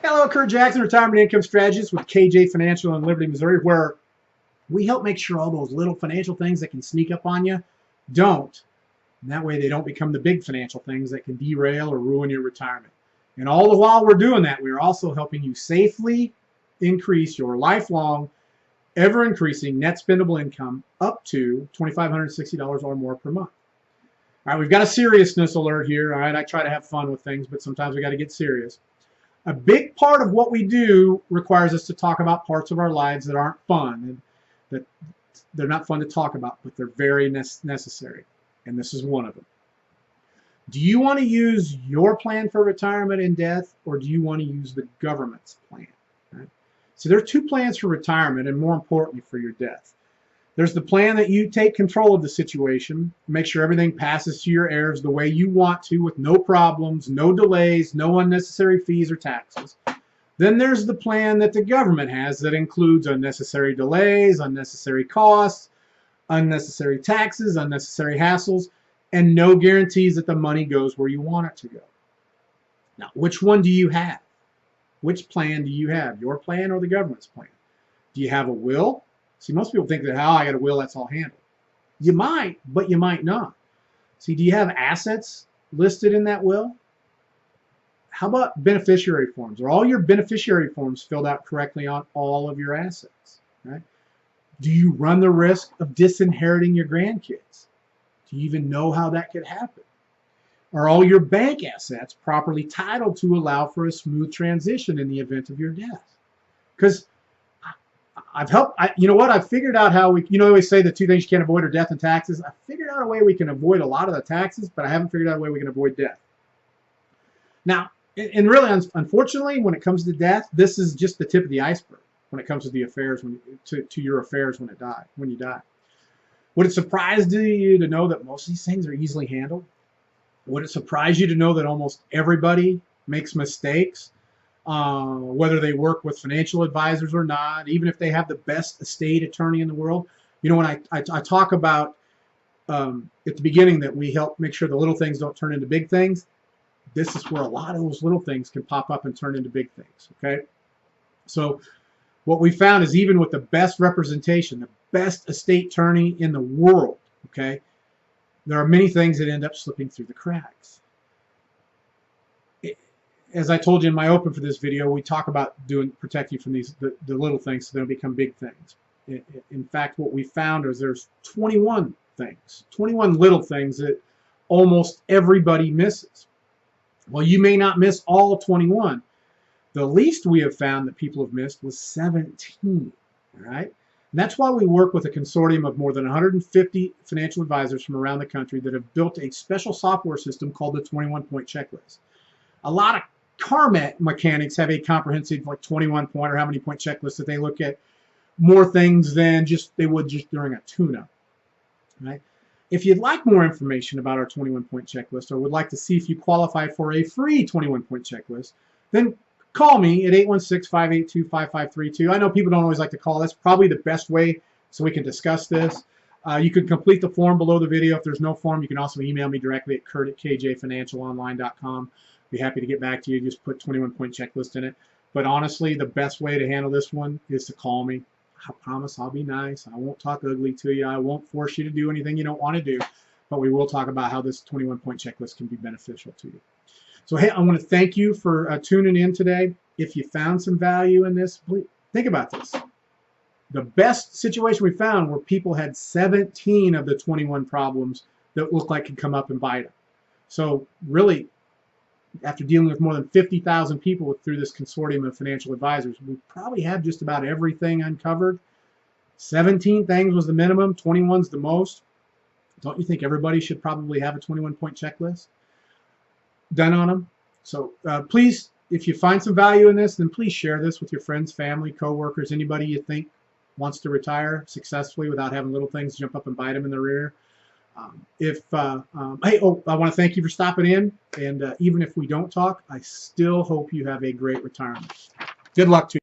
Hello, Kurt Jackson, Retirement Income Strategist with KJ Financial in Liberty, Missouri, where we help make sure all those little financial things that can sneak up on you don't. And that way they don't become the big financial things that can derail or ruin your retirement. And all the while we're doing that, we're also helping you safely increase your lifelong, ever-increasing net spendable income up to $2,560 or more per month. All right, we've got a seriousness alert here. All right, I try to have fun with things, but sometimes we got to get serious. A big part of what we do requires us to talk about parts of our lives that aren't fun, and that they're not fun to talk about, but they're very necessary. And this is one of them. Do you want to use your plan for retirement and death, or do you want to use the government's plan? Right? So there are two plans for retirement, and more importantly, for your death. There's the plan that you take control of the situation, make sure everything passes to your heirs the way you want to, with no problems, no delays, no unnecessary fees or taxes. Then there's the plan that the government has that includes unnecessary delays, unnecessary costs, unnecessary taxes, unnecessary hassles, and no guarantees that the money goes where you want it to go. Now, which one do you have? Which plan do you have? Your plan or the government's plan? Do you have a will? See, most people think that, oh, I got a will, that's all handled. You might, but you might not. See, do you have assets listed in that will? How about beneficiary forms? Are all your beneficiary forms filled out correctly on all of your assets? Right? Do you run the risk of disinheriting your grandkids? Do you even know how that could happen? Are all your bank assets properly titled to allow for a smooth transition in the event of your death? Because you know what? I've figured out how we, you know, they always say the two things you can't avoid are death and taxes. I figured out a way we can avoid a lot of the taxes, but I haven't figured out a way we can avoid death. Now, and really, unfortunately, when it comes to death, this is just the tip of the iceberg when it comes to the affairs, to your affairs when you die. Would it surprise you to know that most of these things are easily handled? Would it surprise you to know that almost everybody makes mistakes? Whether they work with financial advisors or not, even if they have the best estate attorney in the world. You know, when I talk about at the beginning that we help make sure the little things don't turn into big things, this is where a lot of those little things can pop up and turn into big things, okay? So what we found is even with the best representation, the best estate attorney in the world, okay, there are many things that end up slipping through the cracks. As I told you in my open for this video, we talk about protecting from the little things so they don't become big things. In fact, what we found is there's 21 things, 21 little things that almost everybody misses. Well, you may not miss all 21. The least we have found that people have missed was 17. All right? And that's why we work with a consortium of more than 150 financial advisors from around the country that have built a special software system called the 21-point checklist. A lot of car mechanics have a comprehensive, like 21-point or how many point checklist that they look at more things than they would just during a tune-up. Right? If you'd like more information about our 21-point checklist or would like to see if you qualify for a free 21-point checklist, then call me at 816-582-5532. I know people don't always like to call. That's probably the best way so we can discuss this. You can complete the form below the video. If there's no form, you can also email me directly at kurt@kjfinancialonline.com. Be happy to get back to you. Just put 21-point checklist in it. But honestly, the best way to handle this one is to call me. I promise I'll be nice. I won't talk ugly to you. I won't force you to do anything you don't want to do. But we will talk about how this 21-point checklist can be beneficial to you. So, hey, I want to thank you for tuning in today. If you found some value in this, please think about this. The best situation we found where people had 17 of the 21 problems that looked like could come up and bite them. So really, after dealing with more than 50,000 people through this consortium of financial advisors, we probably have just about everything uncovered. 17 things was the minimum, 21's the most. Don't you think everybody should probably have a 21-point checklist done on them? So please, if you find some value in this, then please share this with your friends, family, coworkers, anybody you think wants to retire successfully without having little things jump up and bite them in the rear. Hey, I want to thank you for stopping in, and even if we don't talk, I still hope you have a great retirement. Good luck to you.